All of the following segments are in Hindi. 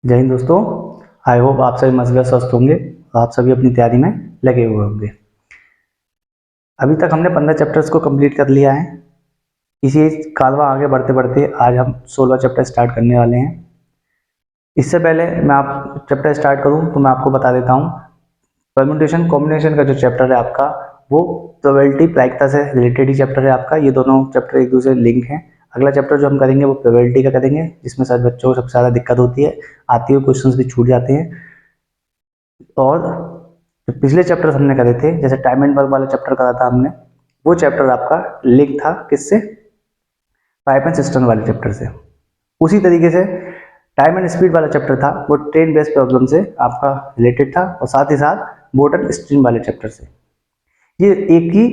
जय हिंद दोस्तों। आई होप आप सभी मस्त स्वस्थ होंगे और आप सभी अपनी तैयारी में लगे हुए होंगे। अभी तक हमने 15 चैप्टर्स को कंप्लीट कर लिया है। इसी कालवा आगे बढ़ते बढ़ते आज हम 16वां चैप्टर स्टार्ट करने वाले हैं। इससे पहले मैं आप चैप्टर स्टार्ट करूं तो मैं आपको बता देता हूं, परम्यूटेशन कॉम्बिनेशन का जो चैप्टर है आपका वो प्रोबेबिलिटी प्रायिकता से रिलेटेड ही चैप्टर है आपका। ये दोनों चैप्टर एक दूसरे लिंक हैं। अगला चैप्टर जो हम करेंगे वो प्रोबेबिलिटी का करेंगे, जिसमें शायद बच्चों को सबसे ज़्यादा दिक्कत होती है, आती हुई क्वेश्चंस भी छूट जाते हैं। और जो पिछले चैप्टर हमने करे थे, जैसे टाइम एंड वर्क वाला चैप्टर करा था हमने, वो चैप्टर आपका लिंक था किससे, पाइप एंड सिस्टम वाले चैप्टर से। उसी तरीके से टाइम एंड स्पीड वाला चैप्टर था वो ट्रेन बेस्ड प्रॉब्लम से आपका रिलेटेड था, और साथ ही साथ मोटर स्ट्रीम वाले चैप्टर से। ये एक ही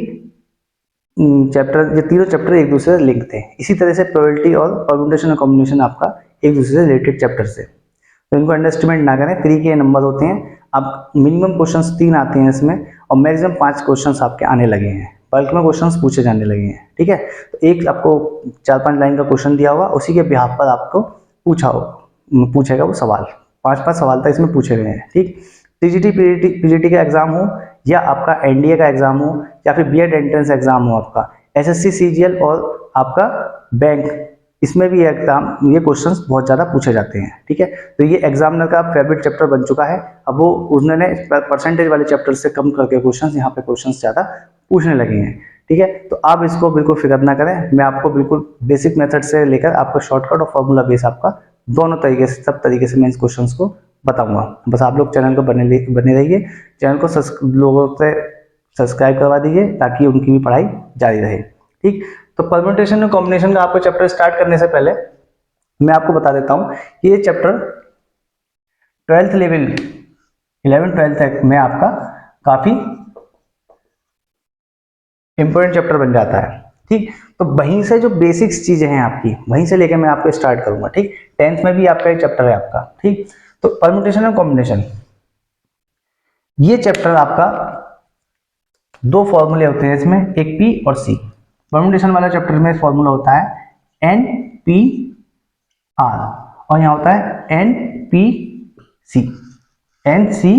चैप्टर, ये तीनों चैप्टर एक दूसरे से लिंक थे। इसी तरह से प्रोबेबिलिटी और परम्यूटेशन और कॉम्बिनेशन आपका एक दूसरे से रिलेटेड चैप्टर से, तो इनको अंडरस्टिमेट ना करें। 3 के नंबर होते हैं। अब मिनिमम क्वेश्चंस 3 आते हैं इसमें, और मैक्सिमम 5 क्वेश्चंस आपके आने लगे हैं, बल्क में क्वेश्चंस पूछे जाने लगे हैं। ठीक है, तो एक आपको 4-5 लाइन का क्वेश्चन दिया होगा, उसी के बिहाफ पर आपको पूछेगा वो सवाल। 5-5 सवाल तक इसमें पूछे गए हैं। ठीक, टीजीटी पीजीटी का एग्जाम हो, या आपका एनडीए का एग्जाम हो, या फिर बीएड एंट्रेंस एग्जाम हो आपका, एसएससी सीजीएल और आपका बैंक, इसमें भी ये क्वेश्चंस बहुत ज़्यादा पूछे जाते हैं। ठीक है, तो ये एग्जामिनर का फेवरेट चैप्टर बन चुका है। अब वो उन्होंने परसेंटेज वाले चैप्टर से कम करके क्वेश्चंस यहाँ पे क्वेश्चंस ज़्यादा पूछने लगे हैं। ठीक है, तो आप इसको बिल्कुल फिक्र ना करें। मैं आपको बिल्कुल बेसिक मेथड से लेकर आपको शॉर्टकट और फॉर्मूला बेस आपका दोनों तरीके से, सब तरीके से मैं इस क्वेश्चन को बताऊंगा। बस आप लोग चैनल को बने रहिए, चैनल को लोगों से सब्सक्राइब करवा दीजिए ताकि उनकी भी पढ़ाई जारी रहे। ठीक, तो परम्यूटेशन और कॉम्बिनेशन का आपको चैप्टर स्टार्ट करने से पहले मैं आपको बता देता हूं कि ये चैप्टर 12th लेवल 11-12 तक में आपका काफी इंपॉर्टेंट चैप्टर बन जाता है। ठीक, तो वहीं से जो बेसिक्स चीजें हैं आपकी, वहीं से लेकर मैं आपको स्टार्ट करूंगा। ठीक, 10th में भी आपका एक चैप्टर है आपका। ठीक, तो परम्यूटेशन और कॉम्बिनेशन, ये चैप्टर आपका 2 फॉर्मूले होते हैं इसमें, एक पी और सी। परम्यूटेशन वाला चैप्टर में फॉर्मूला होता है एन पी आर, और यहाँ होता है n P C, n C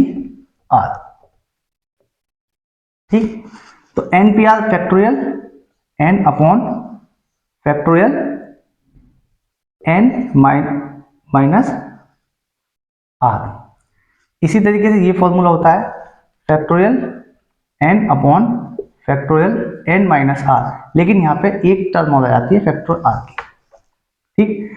r. ठीक, तो n P r factorial n upon factorial n minus r. इसी तरीके से ये फॉर्मूला होता है factorial n upon factorial n minus r, लेकिन यहाँ पे एक टर्म और आ जाती है फैक्टर आर की। ठीक,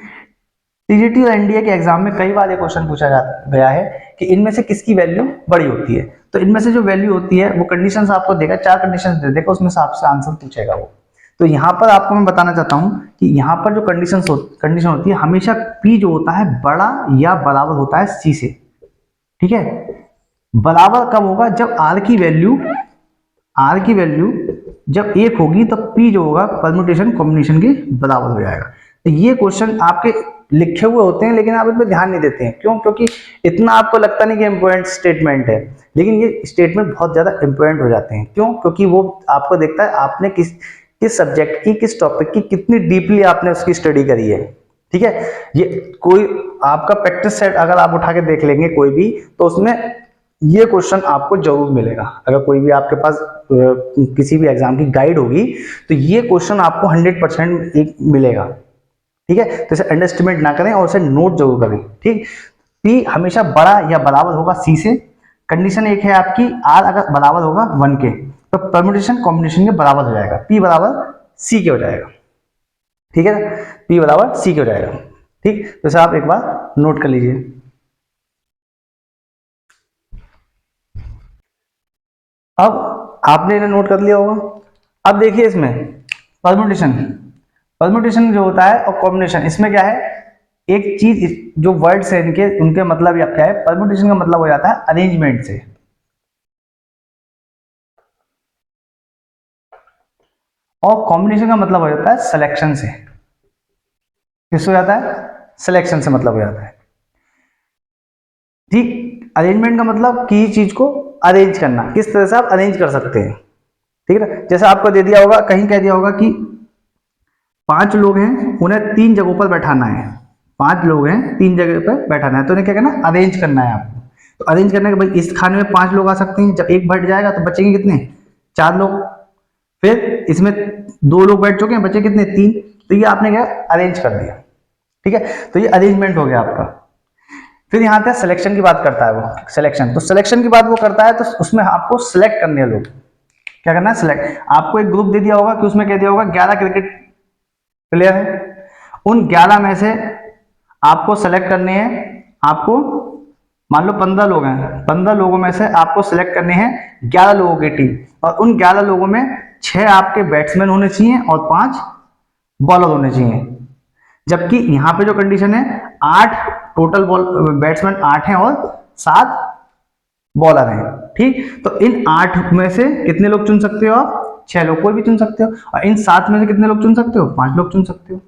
टीजीटी और एनडीए के एग्जाम में कई बार ये क्वेश्चन पूछा गया है कि इनमें से किसकी वैल्यू बड़ी होती है। तो इनमें से जो वैल्यू होती है वो कंडीशंस आपको देगा, 4 कंडीशंस दे देगा, उसमें से आपसे आंसर पूछेगा वो। तो यहाँ पर आपको मैं बताना चाहता हूँ कि यहाँ पर जो कंडीशन होती है, हमेशा पी जो होता है बड़ा या बराबर होता है सी से। ठीक है, बराबर कब होगा, जब आर की वैल्यू जब 1 होगी तो पी जो होगा परम्यूटेशन कॉम्बिनेशन के बराबर हो जाएगा। तो ये क्वेश्चन आपके लिखे हुए होते हैं, लेकिन आप इस पर ध्यान नहीं देते हैं। क्यों? क्योंकि इतना आपको लगता नहीं कि इंपॉर्टेंट स्टेटमेंट है, लेकिन ये स्टेटमेंट बहुत ज्यादा इंपॉर्टेंट हो जाते हैं। क्यों? क्योंकि वो आपको देखता है आपने किस सब्जेक्ट की, किस टॉपिक की कितनी डीपली आपने उसकी स्टडी करी है। ठीक है, ये कोई आपका प्रैक्टिस सेट अगर आप उठा के देख लेंगे कोई भी, तो उसमें ये क्वेश्चन आपको जरूर मिलेगा। अगर कोई भी आपके पास किसी भी एग्जाम की गाइड होगी तो ये क्वेश्चन आपको 100% एक मिलेगा। ठीक है, तो इसे अंडरस्टिमेट ना करें और इसे नोट जरूर करें। ठीक, पी हमेशा बड़ा या बराबर होगा सी से। कंडीशन एक है आपकी, आर अगर बराबर होगा 1 के, तो परम्यूटेशन कॉम्बिनेशन के बराबर हो जाएगा, पी बराबर सी के हो जाएगा। ठीक है, पी बराबर सी के हो जाएगा। ठीक, तो इसे आप एक बार नोट कर लीजिए। अब आपने इन्हें नोट कर लिया होगा। अब देखिए इसमें परम्यूटेशन जो होता है और कॉम्बिनेशन, इसमें क्या है, एक चीज जो वर्ड्स है इनके, उनके मतलब क्या है, परम्यूटेशन का मतलब हो जाता है अरेंजमेंट से, और कॉम्बिनेशन का मतलब हो जाता है सिलेक्शन से। किससे हो जाता है? सिलेक्शन से मतलब हो जाता है। ठीक, अरेंजमेंट का मतलब किसी चीज को अरेंज करना, किस तरह से आप अरेंज कर सकते हैं। ठीक है ना, जैसे आपको दे दिया होगा, कहीं कह दिया होगा कि 5 लोग हैं, उन्हें 3 जगहों पर बैठाना है। 5 लोग हैं, 3 जगह पर बैठाना है, तो उन्हें क्या करना है, अरेंज करना है आपको। तो अरेंज करने के भाई इस खाने में 5 लोग आ सकते हैं, जब एक बैठ जाएगा तो बचेंगे कितने, 4 लोग। फिर इसमें 2 लोग बैठ चुके हैं, बचे कितने, 3। तो ये आपने क्या अरेंज कर दिया, ठीक है। तो ये अरेंजमेंट हो गया आपका। फिर यहाँ पे सिलेक्शन की बात करता है वो, सिलेक्शन। तो सिलेक्शन की बात वो करता है, तो उसमें आपको सिलेक्ट करने हैं लोग, क्या करना है, सिलेक्ट। आपको एक ग्रुप दे दिया होगा कि उसमें कह दिया होगा 11 क्रिकेट प्लेयर है, उन 11 में से आपको सेलेक्ट करने हैं, आपको मान लो 15 लोग हैं, 15 लोगों में से आपको सिलेक्ट करने हैं 11 लोगों की टीम, और उन 11 लोगों में 6 आपके बैट्समैन होने चाहिए और 5 बॉलर होने चाहिए। जबकि यहाँ पे जो कंडीशन है, 8 टोटल बॉल बैट्समैन 8 हैं और 7 बॉलर हैं, ठीक। तो इन 8 में से कितने लोग चुन सकते हो आप, 6 लोग, कोई भी चुन सकते हो। और इन 7 में से कितने लोग चुन सकते हो, 5 लोग चुन सकते हो।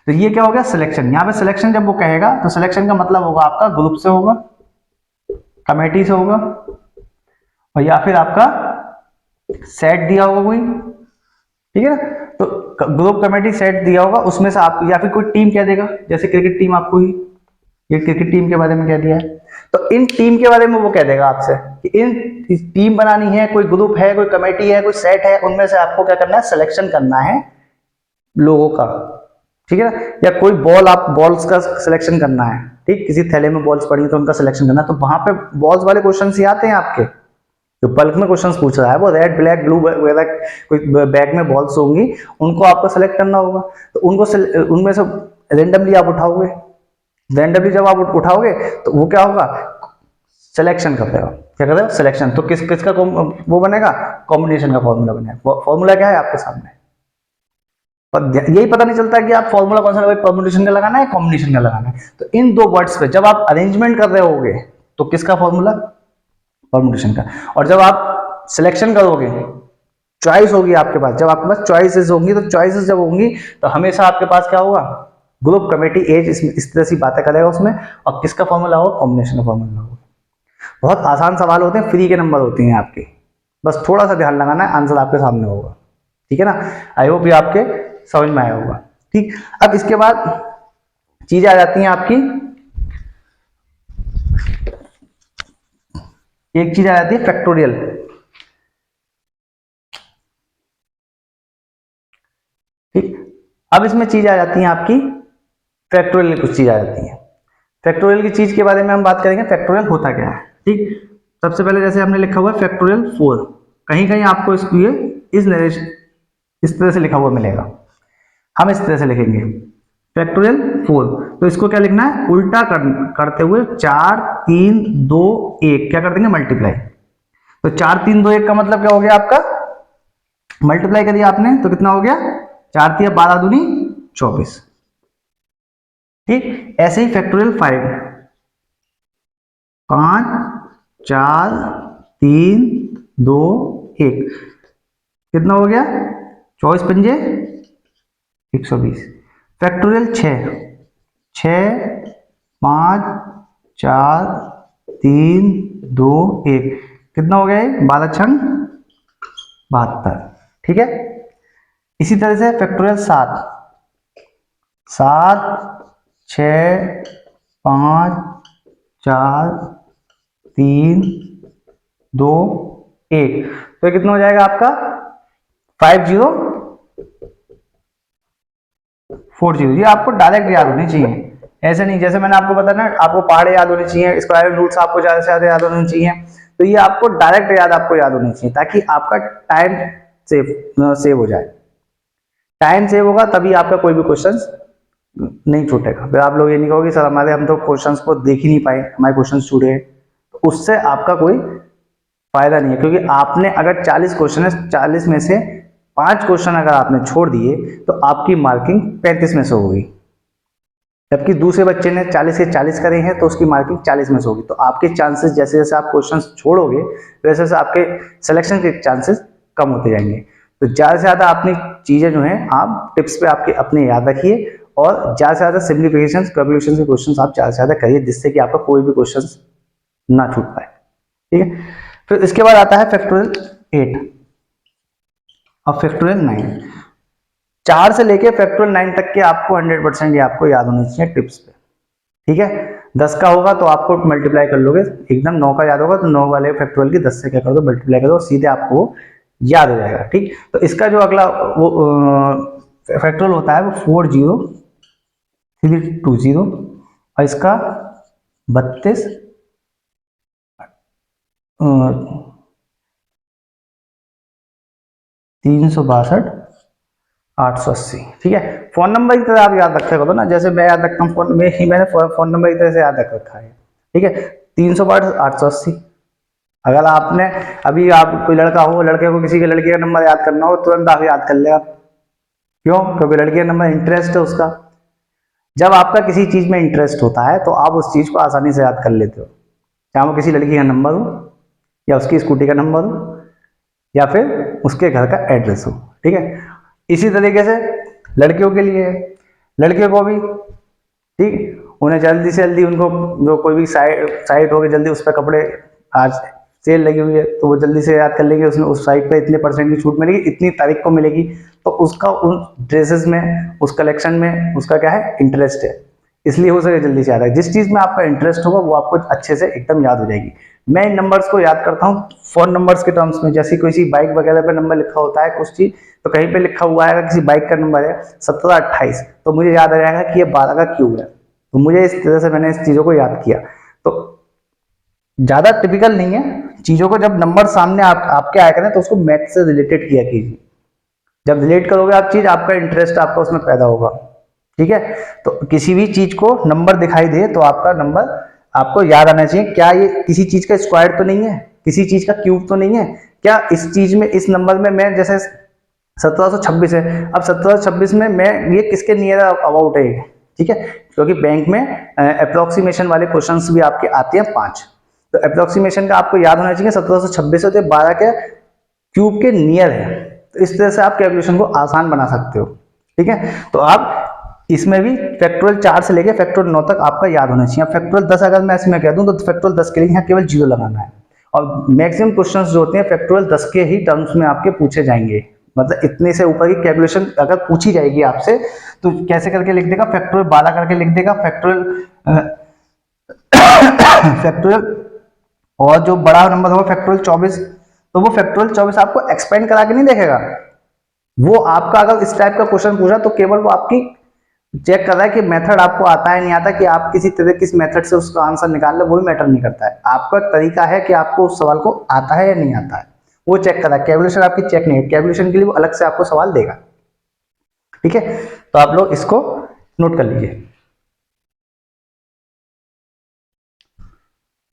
तो ये क्या हो गया, सिलेक्शन। यहाँ पे सिलेक्शन जब वो कहेगा तो सिलेक्शन का मतलब होगा आपका ग्रुप से होगा, कमेटी से होगा, और या फिर आपका सेट दिया होगा कोई, ठीक है ना। तो ग्रुप कमेटी सेट दिया होगा, उसमें से आप, या फिर कोई टीम कह देगा, जैसे क्रिकेट टीम आपको ही, ये क्रिकेट टीम के बारे में कह दिया है, तो इन टीम के बारे में वो कह देगा आपसे कि इन टीम बनानी है, कोई ग्रुप है, कोई कमेटी है, कोई सेट है, उनमें से आपको क्या करना है, सिलेक्शन करना है लोगों का, ठीक है ना। या कोई बॉल, आप बॉल्स का सिलेक्शन करना है, ठीक, किसी थैले में बॉल्स पड़ी तो उनका सिलेक्शन करना है। तो वहां पे बॉल्स वाले क्वेश्चन ही आते हैं आपके, जो बल्क में क्वेश्चंस पूछ रहा है, वो रेड ब्लैक ब्लू वगैरह कोई बैग में बॉल्स होंगी, उनको आपको सेलेक्ट करना होगा। तो उनको उनमें से रेंडमली आप उठाओगे, रेंडमली जब आप उठाओगे तो वो क्या होगा, सिलेक्शन कर देगा, क्या कर देगा, सिलेक्शन। तो किसका वो बनेगा, कॉम्बिनेशन का फॉर्मूला बनेगा। फॉर्मूला क्या है आपके सामने, पर यही पता नहीं चलता कि आप फॉर्मूला कौन सा, परम्यूटेशन का लगाना है, कॉम्बिनेशन का लगाना है। तो इन 2 वर्ड्स पे जब आप अरेंजमेंट कर रहे होगे तो किसका फॉर्मूला, परम्यूटेशन का। और जब आप सिलेक्शन करोगे, चॉइस होगी आपके पास, जब आपके पास चॉइसेस होंगी, तो चॉइसेस जब होंगी तो हमेशा आपके पास क्या होगा, ग्रुप कमेटी एज, इस तरह से बातें करेगा उसमें, और किसका फॉर्मूला होगा, कॉम्बिनेशन का फॉर्मूला होगा। बहुत आसान सवाल होते हैं, फ्री के नंबर होते हैं आपके, बस थोड़ा सा ध्यान लगाना है, आंसर आपके सामने होगा, ठीक है ना। आई होप ये आपके समझ में आया होगा, ठीक। अब इसके बाद चीजें आ जाती हैं आपकी, एक चीज आ जाती है फैक्टोरियल, ठीक। अब इसमें चीज आ जाती है आपकी फैक्टोरियल, कुछ चीज आ जाती है। फैक्टोरियल की चीज के बारे में हम बात करेंगे, फैक्टोरियल होता क्या है, ठीक। सबसे पहले जैसे हमने लिखा हुआ है फैक्टोरियल 4, कहीं कहीं आपको इसको ये इस तरह से लिखा हुआ मिलेगा, हम इस तरह से लिखेंगे फैक्टोरियल 4। तो इसको क्या लिखना है, उल्टा करते हुए 4 3 2 1 क्या कर देंगे, मल्टीप्लाई। तो 4 3 2 1 का मतलब क्या हो गया आपका, मल्टीप्लाई करिए आपने तो कितना हो गया, 4 3 12 दूनी 24, ठीक। ऐसे ही फैक्टोरियल 5, 5 4 3 2 1 कितना हो गया, 24 पंजे 120। फैक्टोरियल 6, 6 5 4 3 2 1 कितना हो गया, 12 छंग 72, ठीक है। इसी तरह से फैक्टोरियल 7, 7 6 5 4 3 2 1 तो कितना हो जाएगा आपका, 5040। ये आपको डायरेक्ट याद होनी चाहिए, ऐसे नहीं जैसे मैंने आपको बताया ना, आपको पहाड़े याद होने चाहिए, स्क्वायर रूट्स आपको ज्यादा से ज्यादा याद होने चाहिए। तो ये आपको डायरेक्ट आपको याद होनी चाहिए, ताकि आपका टाइम सेव हो जाए। टाइम सेव होगा तभी आपका कोई भी क्वेश्चन नहीं छूटेगा। फिर आप लोग ये नहीं कहोगे सर हम तो क्वेश्चंस को देख ही नहीं पाए, हमारे क्वेश्चंस छूट गए, तो उससे आपका कोई फायदा नहीं है। क्योंकि आपने अगर 40 क्वेश्चन है, 40 में से 5 क्वेश्चन अगर आपने छोड़ दिए तो आपकी मार्किंग 35 में से होगी, जबकि दूसरे बच्चे ने 40 से 40 करे हैं तो उसकी मार्किंग 40 में से होगी। तो आपके चांसेस जैसे जैसे आप क्वेश्चंस छोड़ोगे वैसे वैसे आपके सिलेक्शन के चांसेस कम होते जाएंगे। तो ज़्यादा से ज़्यादा अपनी चीज़ें जो हैं आप टिप्स पे आपके अपने याद रखिए, और ज़्यादा से ज़्यादा सिम्प्लीफिकेशन कैलकुलेशन के क्वेश्चन आप ज़्यादा से ज़्यादा करिए, जिससे कि आपका कोई भी क्वेश्चन ना छूट पाए, ठीक है। फिर इसके बाद आता है फैक्टोरियल 8 और फैक्टोरियल 9। 4 से लेके फैक्टोरियल 9 तक के आपको 100% ये आपको याद होनी चाहिए टिप्स पे, ठीक है, 10 का होगा तो आपको मल्टीप्लाई कर लोगे एकदम, 9 का याद होगा तो 9 वाले फैक्टोरियल की 10 से क्या कर दो, मल्टीप्लाई कर दो, सीधे आपको वो याद हो जाएगा। ठीक, तो इसका जो अगला वो फैक्टोरियल होता है वो 40320 और इसका 32 362 880। ठीक है, फोन नंबर की तरह आप याद रखे करो ना, जैसे मैं याद रखता हूँ फोन में ही, मैंने फोन नंबर की तरह से याद रख रखा है। ठीक है, 362 880। अगर आपने अभी आप कोई लड़का हो, लड़के को किसी के लड़के का नंबर याद करना हो, तुरंत आप याद कर ले आप। क्यों? क्योंकि लड़के का नंबर इंटरेस्ट है उसका। जब आपका किसी चीज में इंटरेस्ट होता है तो आप उस चीज को आसानी से याद कर लेते हो, चाहे वो किसी लड़की का नंबर हो या उसकी स्कूटी का नंबर हो या फिर उसके घर का एड्रेस हो। ठीक है, इसी तरीके से लड़कियों के लिए है, लड़कियों को भी ठीक, उन्हें जल्दी से जल्दी उनको जो कोई भी साइट होगी जल्दी उस पर कपड़े आज सेल लगी हुई है तो वो जल्दी से याद कर लेंगे, उसमें उस साइट पे इतने % की छूट मिलेगी, इतनी तारीख को मिलेगी, तो उसका उन ड्रेसेस में, उस कलेक्शन में उसका क्या है, इंटरेस्ट है, इसलिए हो सके जल्दी से याद है। जिस चीज में आपका इंटरेस्ट होगा वो आपको अच्छे से एकदम याद हो जाएगी। मैं इन नंबर्स को याद करता हूँ फोन नंबर्स के टर्म्स में, जैसे कोई सी बाइक वगैरह पे नंबर लिखा होता है कुछ चीज, तो कहीं पे लिखा हुआ है किसी बाइक का नंबर है 1728, तो मुझे याद आ जाएगा कि ये 12 का क्यूब है, तो मुझे इस तरह से मैंने इस चीजों को याद किया। तो ज्यादा टिपिकल नहीं है, चीजों को जब नंबर सामने आपके आया करें तो उसको मैथ से रिलेटेड किया कीजिए, जब रिलेट करोगे आप चीज, आपका इंटरेस्ट आपका उसमें पैदा होगा। ठीक है, तो किसी भी चीज को नंबर दिखाई दे तो आपका नंबर आपको याद आना चाहिए, क्या ये किसी चीज का स्क्वायर तो नहीं है, किसी चीज का क्यूब तो नहीं है, क्या इस चीज में, इस नंबर में मैं जैसे 1726 है, अब 1726 में मैं ये किसके नियर अबाउट है। ठीक है, क्योंकि बैंक में अप्रोक्सीमेशन वाले क्वेश्चंस भी आपके आते हैं 5, तो अप्रोक्सीमेशन का आपको याद होना चाहिए 1726 है तो 12 के क्यूब के नियर है, तो इस तरह से आप कैलकुलेशन को आसान बना सकते हो। ठीक है, तो आप इसमें भी फैक्टोरियल 4 से लेके फैक्टोरियल 9 तक आपका याद होना चाहिए। फैक्टोरियल 10 अगर मैं इसमें कह दूं तो फैक्टोरियल 10 के लिए यहाँ केवल 0 लगाना है, और मैक्सिमम क्वेश्चंस जो होते हैं फैक्टोरियल 10 के ही टर्म्स में आपके पूछे जाएंगे, मतलब इतने से ऊपर की कैलकुलेशन अगर पूछी जाएगी आपसे तो कैसे करके लिख देगा, फैक्टोरियल 12 करके लिख देगा, फैक्टोरियल और जो बड़ा नंबर होगा फैक्टोरियल 24, तो वो फैक्टोरियल 24 आपको एक्सपेंड करा के नहीं देखेगा, वो आपका अगर इस टाइप का क्वेश्चन पूछा तो केवल वो आपकी चेक कर रहा है कि मेथड आपको आता है नहीं आता, कि आप किसी तरह किस मेथड से उसका आंसर निकाल ले, वो भी मैटर नहीं करता है, आपका तरीका है कि आपको उस सवाल को आता है या नहीं आता है, वो चेक कर रहा है। कैलकुलेशन आपकी चेक नहीं है, कैलकुलेशन के लिए वो अलग से आपको सवाल देगा। ठीक है, तो आप लोग इसको नोट कर लीजिए।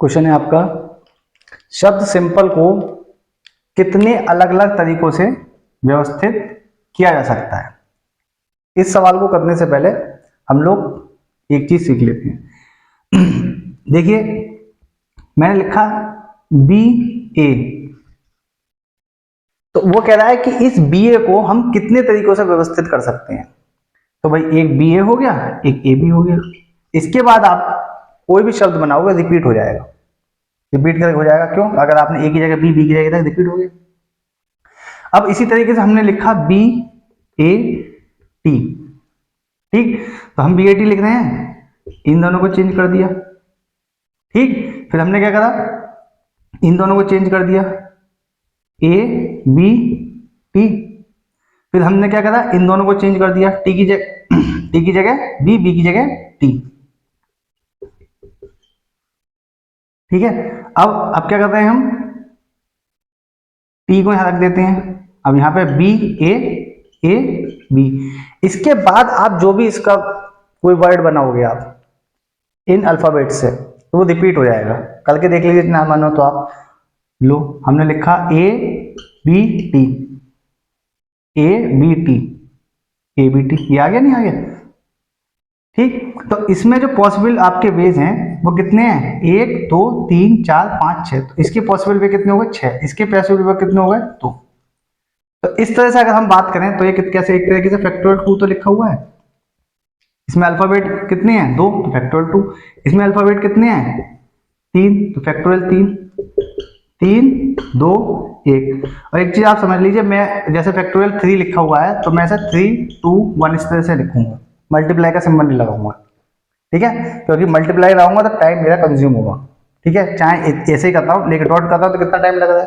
क्वेश्चन है आपका, शब्द सिंपल को कितने अलग अलग तरीकों से व्यवस्थित किया जा सकता है। इस सवाल को करने से पहले हम लोग एक चीज सीख लेते हैं। देखिए मैंने लिखा बी ए, तो वो कह रहा है कि इस बी ए को हम कितने तरीकों से व्यवस्थित कर सकते हैं। तो भाई एक बी ए हो गया, एक ए बी हो गया, इसके बाद आप कोई भी शब्द बनाओगे रिपीट हो जाएगा, रिपीट करके हो जाएगा। क्यों? अगर आपने ए की जगह बी, बी की जगह रिपीट हो गया। अब इसी तरीके से हमने लिखा बी ए टी, ठीक, तो हम बी ए टी लिख रहे हैं, इन दोनों को चेंज कर दिया। ठीक, फिर हमने क्या करा, इन दोनों को चेंज कर दिया, ए बी टी, फिर हमने क्या करा, इन दोनों को चेंज कर दिया, टी की जगह बी, बी की जगह टी। ठीक है, अब क्या करते हैं हम, टी को यहां रख देते हैं, अब यहां पे बी ए बी, इसके बाद आप जो भी इसका कोई वर्ड बनाओगे आप इन अल्फाबेट से तो वो रिपीट हो जाएगा। करके देख लीजिए ना मानो तो आप। लो हमने लिखा A B T, A B T, A B T, ये आ गया नहीं आ गया? ठीक, तो इसमें जो पॉसिबल आपके वेज हैं वो कितने हैं, 1 2 3 4 5 6, तो इसके पॉसिबल वे कितने हो गए 6, इसके पॉसिबल वे कितने हो गए 2। तो इस तरह से अगर हम बात करें तो ये कैसे, एक तरीके से फैक्टोरियल 2 तो लिखा हुआ है, इसमें अल्फाबेट कितने हैं 2, तो फैक्टोरियल 2, इसमें अल्फाबेट कितने हैं 3, तो फैक्टोरियल 3 2 1। और एक चीज आप समझ लीजिए, मैं जैसे फैक्टोरियल 3 लिखा हुआ है तो मैं ऐसा 3 2 1 इस तरह से लिखूंगा, मल्टीप्लाई का सिंबल नहीं लगाऊंगा। ठीक है, क्योंकि मल्टीप्लाई लाऊंगा तो टाइम मेरा कंज्यूम होगा। ठीक है, चाहे ऐसे ही करता हूँ लेकिन डॉट करता हूँ तो कितना टाइम लग रहा है,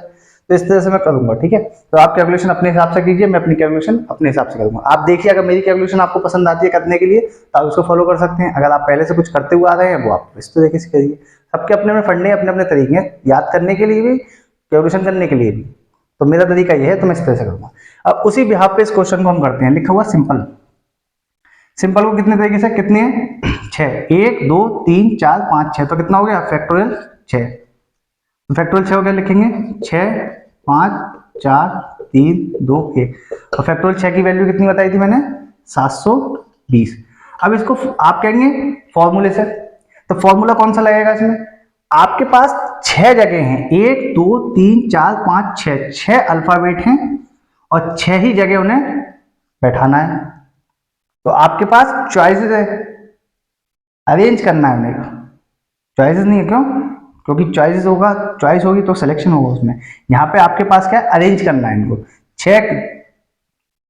तो इस तरह से मैं करूंगा। ठीक है, तो आप कैलकुलेशन अपने हिसाब से कीजिए, मैं अपनी कैलकुलेशन अपने हिसाब से करूंगा। आप देखिए अगर मेरी कैलकुलेशन आपको पसंद आती है करने के लिए तो आप उसको फॉलो कर सकते हैं। अगर आप पहले से कुछ करते हुए आ रहे हैं वो आप इस तरीके से करिए। सबके अपने अपने फंडे अपने अपने तरीके हैं, याद करने के लिए भी कैलकुलेशन करने के लिए भी। तो मेरा तरीका ये है, तो मैं इस तरह से करूंगा। अब उसी बिहाफ पे इस क्वेश्चन को हम करते हैं। लिखा हुआ सिंपल, सिंपल को कितने तरीके से, कितने हैं, 6, 1 2 3 4 5 6, तो कितना हो गया फैक्टोरियल 6। फैक्टोरियल 6 हो गया, लिखेंगे 6 5 4 3 2 1। और फैक्टोरियल 6 की वैल्यू कितनी बताई थी मैंने, 720। अब इसको आप कहेंगे फॉर्मूले से, तो फॉर्मूला कौन सा लगेगा इसमें, आपके पास 6 जगह हैं, 1 2 3 4 5 6, 6 अल्फाबेट हैं और 6 ही जगह उन्हें बैठाना है। तो आपके पास चॉइसेस है, अरेंज करना है उन्हें। चॉइसेस नहीं है, क्यों, क्योंकि चॉइसेस होगा, चॉइस होगी तो सिलेक्शन होगा उसमें। यहाँ पे आपके पास क्या है, अरेंज करना है इनको। 6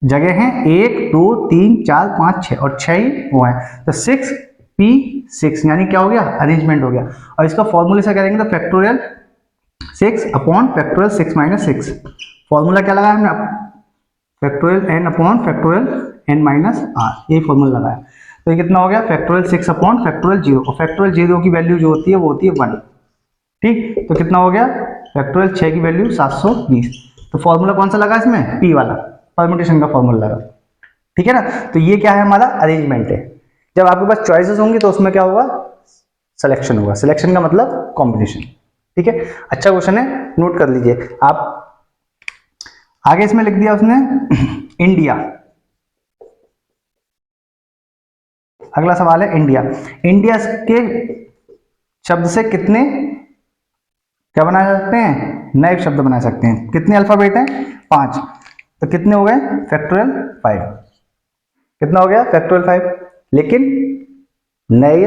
जगह हैं, 1 2 3 4 5 6 और 6 ही वो है, तो 6p6 यानी क्या हो गया, अरेंजमेंट हो गया। और इसका फॉर्मूले से करेंगे तो factorial 6 upon factorial 6 minus 6। Formula क्या लगाया हमने, factorial n upon factorial n minus r, यही फॉर्मूला लगाया। तो ये कितना हो गया, फैक्टोरियल 6 अपॉन फैक्टोरियल 0, और फैक्टोरियल 0 की वैल्यू जो होती है वो होती है 1। ठीक, तो कितना हो गया, फैक्टोरियल 6 की वैल्यू 720। तो फॉर्मूला कौन सा लगा इसमें, p वाला, परम्यूटेशन का फॉर्मूला लगा। ठीक है ना, तो ये क्या है, हमारा अरेंजमेंट है। जब आपके पास चॉइसेस होंगी तो उसमें क्या होगा, सिलेक्शन होगा। सिलेक्शन का मतलब कॉम्बिनेशन। ठीक है, अच्छा क्वेश्चन है, नोट कर लीजिए आप। आगे इसमें लिख दिया उसने इंडिया। अगला सवाल है इंडिया। इंडिया के शब्द से कितने क्या बना सकते हैं, नए शब्द बना सकते हैं। कितने अल्फाबेट हैं, 5, तो कितने हो गए, फैक्टोरियल 5। कितना हो गया, फैक्टोरियल 5। लेकिन नए,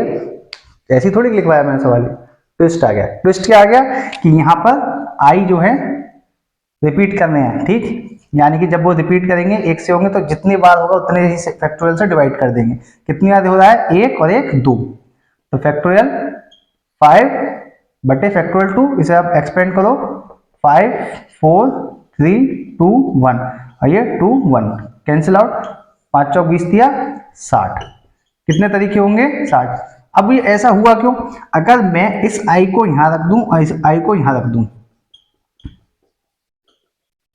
ऐसी थोड़ी लिखवाया मैंने सवाल, ट्विस्ट आ गया। ट्विस्ट क्या आ गया कि यहाँ पर आई जो है रिपीट करने हैं। ठीक, यानी कि जब वो रिपीट करेंगे 1 से होंगे तो जितनी बार होगा उतने ही फैक्टोरियल से डिवाइड कर देंगे। कितनी बार हो रहा है, 1 और 1 2, तो फैक्टोरियल 5 बटे फैक्टोरियल 2, इसे आप एक्सपेंड करो, 5 4 3 2 1, और ये 2 1 कैंसिल आउट, 5 चौक 20 दिया 60। कितने तरीके होंगे, 60। अब ये ऐसा हुआ क्यों, अगर मैं इस आई को यहां रख दूं और इस आई को यहां रख दूं,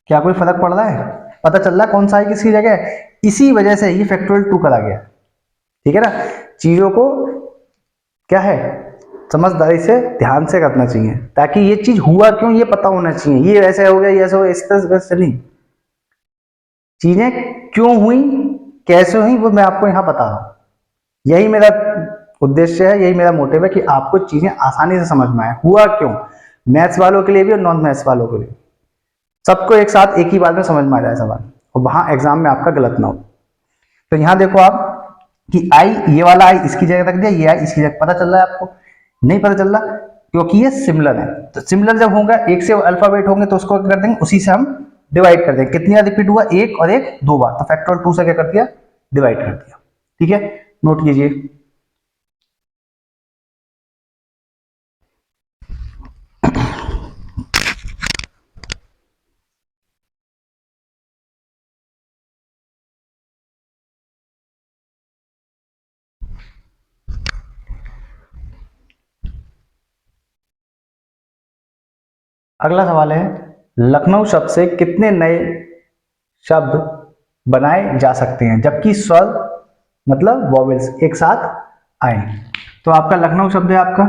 क्या कोई फर्क पड़ रहा है, पता चल रहा है कौन सा आई किसकी जगह है। इसी वजह से ये फैक्टोरियल 2 करा गया। ठीक है ना, चीजों को क्या है, समझदारी से ध्यान से करना चाहिए, ताकि ये चीज हुआ क्यों ये पता होना चाहिए। ये ऐसे हो गया, ये ऐसे हो, इस तरह से नहीं, चीजें क्यों हुई कैसे हुई वो मैं आपको यहां बता रहा हूं। यही मेरा उद्देश्य है, यही मेरा मोटिव है कि आपको चीजें आसानी से समझ में आए, हुआ क्यों, मैथ्स वालों के लिए भी और नॉन मैथ्स वालों के लिए, सबको एक साथ एक ही बार में समझ में आ जाए सवाल, और वहां एग्जाम में आपका गलत ना हो। तो यहां देखो आप कि आई, ये वाला आई इसकी जगह रख दिया, ये आई इसकी जगह, पता चल रहा है आपको, नहीं पता चल रहा, क्योंकि ये सिमिलर है। तो सिमिलर जब होगा, एक से अल्फाबेट होंगे तो उसको कर देंगे, उसी से हम डिवाइड कर देंगे। कितनी बार रिपीट हुआ, 1 और 1 2 बार, तो फैक्टोरियल 2 से क्या कर दिया, डिवाइड कर दिया। ठीक है, नोट कीजिए। अगला सवाल है, लखनऊ शब्द से कितने नए शब्द बनाए जा सकते हैं जबकि स्वर मतलब वॉवेल्स एक साथ आए। तो आपका लखनऊ शब्द है आपका,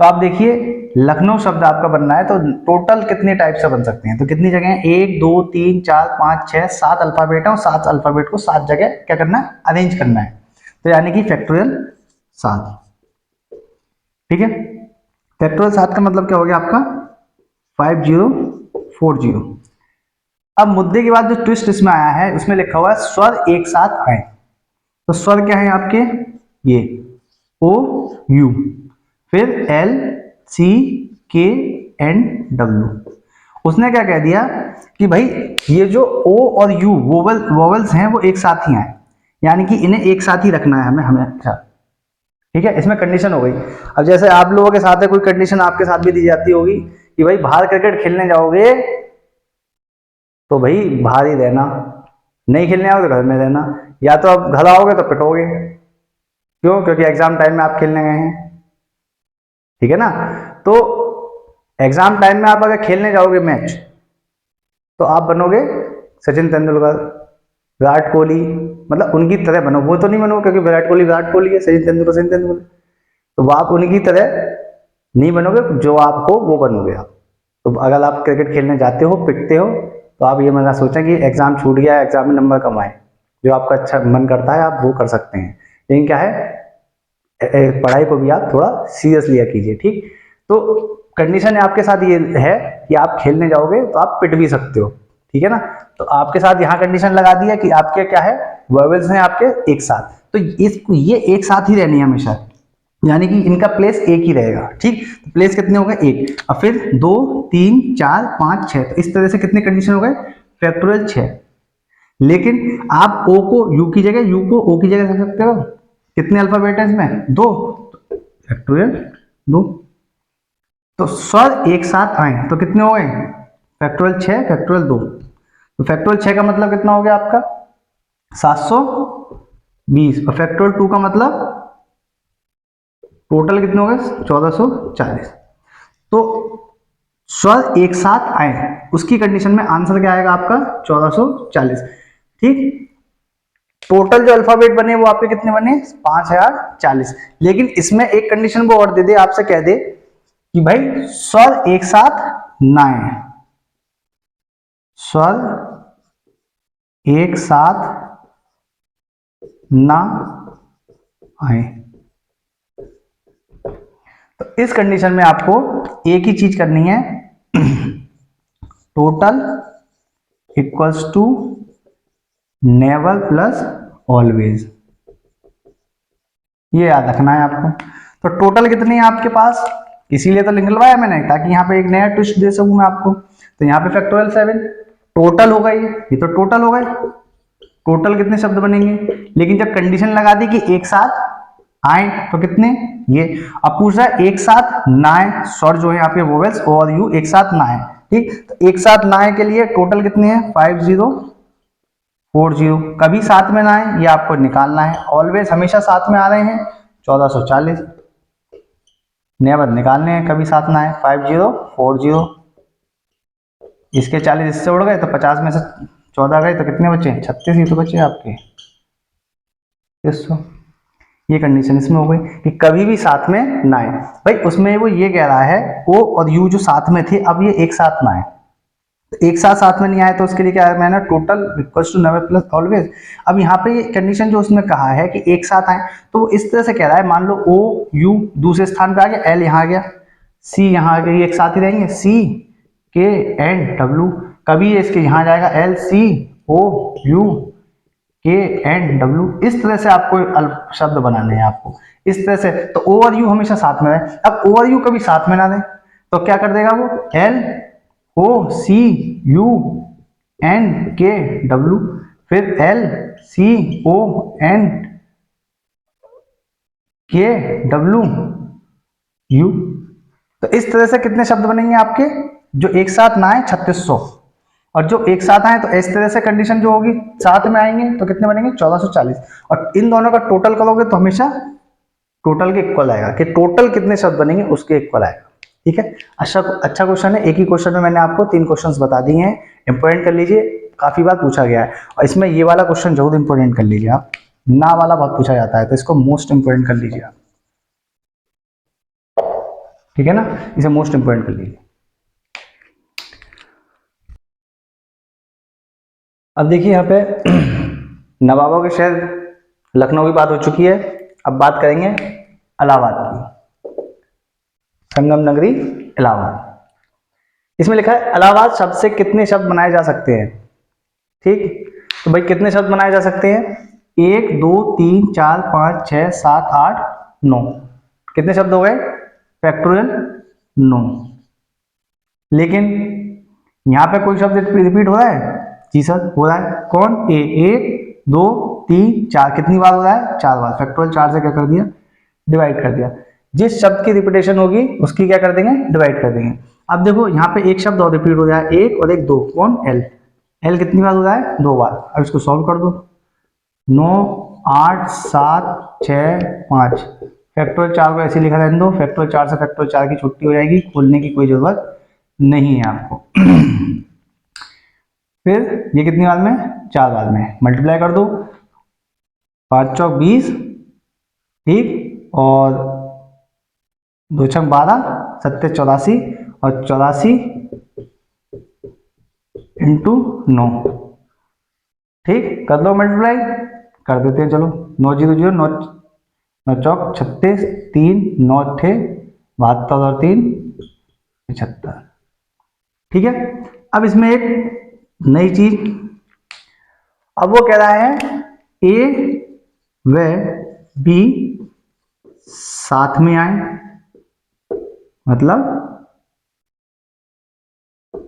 तो आप देखिए लखनऊ शब्द आपका बनना है तो टोटल कितने टाइप से बन सकते हैं, तो कितनी जगह है, 1 2 3 4 5 6 7 अल्फाबेट है, और 7 अल्फाबेट को 7 जगह क्या करना है, अरेंज करना है। तो यानी कि फैक्टोरियल 7। ठीक है, फैक्टोरियल 7 का मतलब क्या हो गया आपका, 5040। अब मुद्दे के बाद जो ट्विस्ट इसमें आया है उसमें लिखा हुआ है स्वर एक साथ आए। तो स्वर क्या है आपके, ये ओ यू, फिर एल सी के एन डब्ल्यू। उसने क्या कह दिया कि भाई ये जो ओ और यू वोवल्स हैं वो एक साथ ही आए, यानी कि इन्हें एक साथ ही रखना है हमें हमें। अच्छा, ठीक है, इसमें कंडीशन हो गई। अब जैसे आप लोगों के साथ है, कोई कंडीशन आपके साथ भी दी जाती होगी कि भाई बाहर क्रिकेट खेलने जाओगे तो भाई बाहर ही रहना, नहीं खेलने आओगे तो घर में रहना, या तो आप घर आओगे तो पिटोगे। क्यों? क्योंकि एग्जाम टाइम में आप खेलने गए हैं, ठीक है ना। तो एग्जाम टाइम में आप अगर खेलने जाओगे मैच तो आप बनोगे सचिन तेंदुलकर, विराट कोहली, मतलब उनकी तरह बनो। वो तो नहीं बनोगे क्योंकि विराट कोहली है, सचिन तेंदुलकर, तो आप उनकी तरह नहीं बनोगे, जो आप हो वो बनोगे आप। तो अगर आप क्रिकेट खेलने जाते हो, पिटते हो, तो आप ये मत सोचें कि एग्जाम छूट गया, एग्जाम में नंबर कम आए। जो आपका अच्छा मन करता है आप वो कर सकते हैं, लेकिन क्या है, पढ़ाई को भी आप थोड़ा सीरियस लिया कीजिए, ठीक। तो कंडीशन आपके साथ ये है कि आप खेलने जाओगे तो आप पिट भी सकते हो, ठीक है ना। तो आपके साथ यहाँ कंडीशन लगा दी है कि आपके क्या है, वर्बल्स हैं आपके एक साथ, तो ये एक साथ ही रहनी है हमेशा, यानी कि इनका प्लेस एक ही रहेगा, ठीक। तो प्लेस कितने हो गए, एक। और फिर 2 3 4 5 6, तो इस तरह से कितने कंडीशन हो गए, फैक्टोरियल 6। लेकिन आप ओ को यू की जगह, यू को ओ की जगह रख सकते हो। कितने अल्फाबेट है इसमें, 2, फैक्टोरियल 2। तो स्वर एक साथ आए तो कितने हो गए, फैक्टोरियल 6 फैक्टोरियल 2। तो फैक्टोरियल 6 का मतलब कितना हो गया आपका 720, और फैक्टोरियल 2 का मतलब टोटल कितने हो गए 1440। तो स्वर एक साथ आए उसकी कंडीशन में आंसर क्या आएगा आपका 1440, ठीक। टोटल जो अल्फाबेट बने वो आपके कितने बने 5040। लेकिन इसमें एक कंडीशन वो और दे दे, आपसे कह दे कि भाई स्वर एक साथ ना आए, स्वर एक साथ ना आए। तो इस कंडीशन में आपको एक ही चीज करनी है, total equals to never plus always, ये याद रखना है आपको। तो टोटल कितनी है आपके पास, इसीलिए तो निकलवाया मैंने ताकि यहाँ पे एक नया ट्विस्ट दे सकूं मैं आपको। तो यहाँ पे फैक्टोरियल 7 टोटल होगा, ये तो टोटल हो गए। टोटल कितने शब्द बनेंगे, लेकिन जब कंडीशन लगा दी कि एक साथ आए तो कितने, ये। अब पूछ रहा है एक साथ ना आए, स्वर जो है आपके वोवेल्स और यू एक साथ ना आए, ठीक। तो एक साथ ना आए के लिए टोटल कितने हैं 5040, कभी साथ में ना आए ये आपको निकालना है। ऑलवेज हमेशा साथ में आ रहे हैं 1440, नेवर निकालने हैं कभी साथ ना आए 5040, इसके 40 इससे उड़ गए तो 50 में से 14 गए तो कितने बचे 36 ही तो बचे आपके 300। ये कंडीशन इसमें हो गई कि कभी भी साथ में ना आए। भाई उसमें वो ये कह रहा है ओ और यू जो साथ में थे अब ये एक साथ ना आए, तो एक साथ में नहीं आए तो उसके लिए क्या है, मैंने total equals to never plus always. अब यहाँ पे कंडीशन जो उसने कहा है कि एक साथ आए, तो वो इस तरह से कह रहा है, मान लो ओ यू दूसरे स्थान पे आ गया, एल यहाँ आ गया, सी यहाँ आ गया, ये एक साथ ही रहेंगे, सी के एन डब्ल्यू, कभी इसके यहाँ जाएगा एल सी ओ यू के एन डब्ल्यू, इस तरह से आपको शब्द बनाने हैं आपको इस तरह से। तो ओ और यू हमेशा साथ में रहे। अब ओ और यू कभी साथ में ना दे तो क्या कर देगा वो, L O C U N K W, फिर L C O N K W U. तो इस तरह से कितने शब्द बनेंगे आपके जो एक साथ ना आए 3600, और जो एक साथ आए तो इस तरह से कंडीशन जो होगी साथ में आएंगे तो कितने बनेंगे 1440, और इन दोनों का टोटल करोगे तो हमेशा टोटल के इक्वल आएगा, कि टोटल कितने शब्द बनेंगे उसके इक्वल आएगा, ठीक है। अच्छा क्वेश्चन है, एक ही क्वेश्चन में मैंने आपको 3 क्वेश्चंस बता दिए हैं, इंपोर्टेंट कर लीजिए, काफी बार पूछा गया है। और इसमें ये वाला क्वेश्चन जरूर इंपोर्टेंट कर लीजिए आप, ना वाला बहुत पूछा जाता है तो इसको मोस्ट इंपोर्टेंट कर लीजिए आप, ठीक है ना, इसे मोस्ट इंपोर्टेंट कर लीजिए। अब देखिए यहाँ पे नवाबों के शहर लखनऊ की बात हो चुकी है, अब बात करेंगे इलाहाबाद की, संगम नगरी इलाहाबाद। इसमें लिखा है इलाहाबाद शब्द से कितने शब्द बनाए जा सकते हैं, ठीक। तो भाई कितने शब्द बनाए जा सकते हैं, 1 2 3 4 5 6 7 8 9, कितने शब्द हो गए फैक्टोरियल 9। लेकिन यहाँ पे कोई शब्द रिपीट हो रहा है, जी सर हो रहा है, कौन, ए 1 2 3 4, कितनी बार हो रहा है 4 बार, फैक्टोरियल 4 से क्या कर दिया डिवाइड कर दिया। जिस शब्द की रिपीटेशन होगी उसकी क्या कर देंगे, डिवाइड कर देंगे। अब देखो यहाँ पे एक शब्द और रिपीट हो रहा है, एक और एक दो, कौन, एल। एल कितनी बार हो रहा है, 2 बार। अब इसको सॉल्व कर दो। 9 8 7 6 5, फैक्टोरियल 4 को ऐसे लिखा रहने दो, फैक्टोरियल 4 से फैक्टोरियल 4 की छुट्टी हो जाएगी, खोलने की कोई जरूरत नहीं है आपको। फिर ये कितनी बार में, 4 बार में, मल्टीप्लाई कर दो। 5 चौक 20, ठीक, और 2 छक 12, 7 84, और 84 इंटू 9, ठीक, कर दो मल्टीप्लाई, कर देते हैं। चलो 9 0 0, 9 चौक 36, 3 9 8 72 और 3 75, ठीक है। अब इसमें एक नई चीज, अब वो कह रहा है ए व बी साथ में आए, मतलब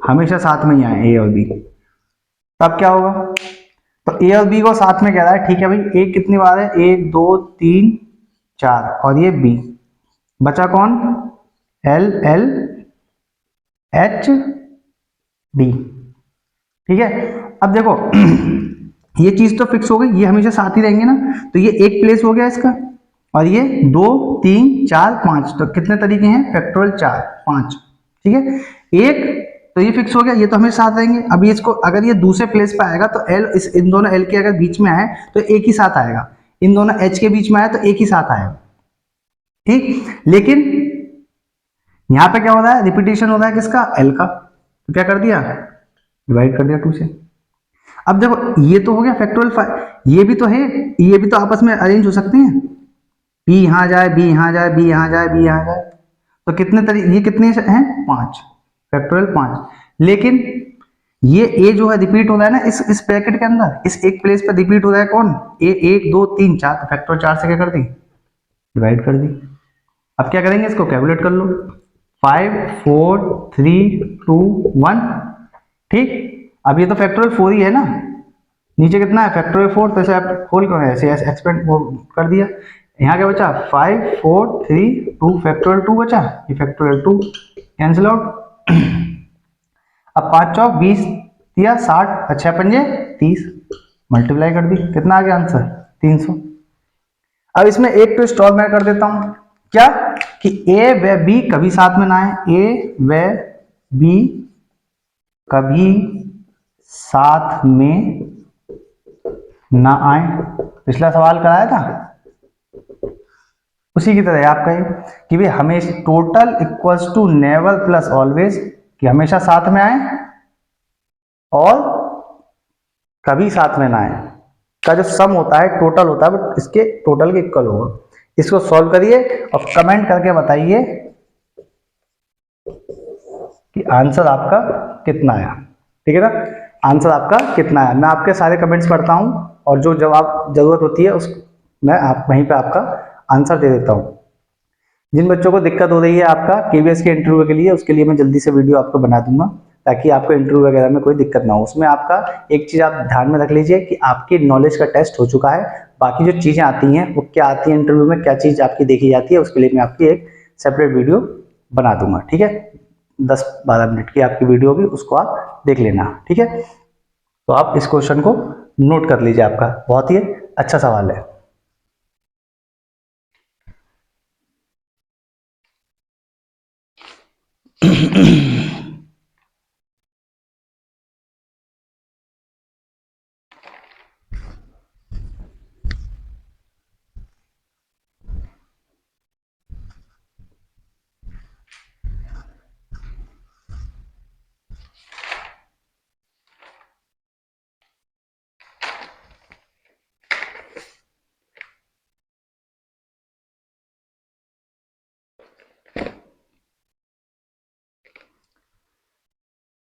हमेशा साथ में ही आए ए और बी, तब क्या होगा। तो ए और बी को साथ में कह रहा है, ठीक है भाई। ए कितनी बार है, 1 2 3 4, और ये बी, बचा कौन, एल एल एच डी, ठीक है। अब देखो ये चीज तो फिक्स हो गई, ये हमेशा साथ ही रहेंगे ना, तो ये एक प्लेस हो गया इसका, और ये 2 3 4 5, तो कितने तरीके हैं, फैक्टोरियल 4 5, ठीक है। एक तो ये फिक्स हो गया, ये तो हमेशा साथ रहेंगे। अभी इसको अगर ये दूसरे प्लेस पे आएगा तो एल, इन दोनों एल के अगर बीच में आए तो एक ही साथ आएगा, इन दोनों एच के बीच में आए तो एक ही साथ आएगा, ठीक। लेकिन यहां पे क्या हो रहा है, रिपीटेशन हो रहा है किसका, एल का, तो क्या कर दिया, डिवाइड कर दिया 2 से। अब देखो ये तो हो गया फैक्टोरियल 5, ये भी तो है, ये भी तो आपस में अरेंज हो सकते हैं, बी यहां जाए, बी यहां जाए, बी यहां जाए, बी यहां जाए, तो कितने तरीके, ये कितने हैं, 5, फैक्टोरियल 5। लेकिन ये ए जो है रिपीट हो रहा है ना इस ब्रैकेट के अंदर, इस एक प्लेस पर रिपीट हो रहा है, कौन, ए 1 2 3 4, तो फैक्टोरियल 4 से क्या कर दी, डिवाइड कर दी। अब क्या करेंगे, इसको कैलकुलेट कर लो, 5 4 3 2 1, ठीक। अब ये तो फैक्टोरियल 4 ही है ना, नीचे कितना है, फैक्टोरियल 4, तो ऐसे आप खोल कर ऐसे एक्सपेंड कर दिया। यहाँ क्या बचा, 5 4 3 2, फैक्टोरियल 2 बचा, ये फैक्टोरियल 2 कैंसिल आउट। अब 5 चौक 20 दिया 60, अच्छा 5 30, मल्टीप्लाई कर दी, कितना आ गया आंसर, 300। अब इसमें एक ट्विस्ट और मैं कर देता हूं, क्या, कि ए व बी कभी साथ में ना आए, ए व बी कभी साथ में ना आए। पिछला सवाल कराया था उसी की तरह आपका ये, कि भाई हमेशा total equals to never plus always, कि हमेशा साथ में आए और कभी साथ में ना आए, का जो सम होता है टोटल होता है, बट इसके टोटल के इक्वल होगा। इसको सॉल्व करिए और कमेंट करके बताइए कि आंसर आपका कितना आया, ठीक है ना, आंसर आपका कितना आया। मैं आपके सारे कमेंट्स पढ़ता हूं और जो जवाब जरूरत होती है उस मैं आप वहीं पे आपका आंसर दे देता हूं। जिन बच्चों को दिक्कत हो रही है आपका केवीएस के इंटरव्यू के लिए, उसके लिए मैं जल्दी से वीडियो आपको बना दूंगा, ताकि आपको इंटरव्यू वगैरह में कोई दिक्कत ना हो। उसमें आपका एक चीज़ आप ध्यान में रख लीजिए कि आपकी नॉलेज का टेस्ट हो चुका है, बाकी जो चीज़ें आती हैं वो क्या आती है इंटरव्यू में, क्या चीज़ आपकी देखी जाती है, उसके लिए मैं आपकी एक सेपरेट वीडियो बना दूंगा, ठीक है। 10-12 मिनट की आपकी वीडियो होगी, उसको आप देख लेना, ठीक है। तो आप इस क्वेश्चन को नोट कर लीजिए, आपका बहुत ही अच्छा सवाल है।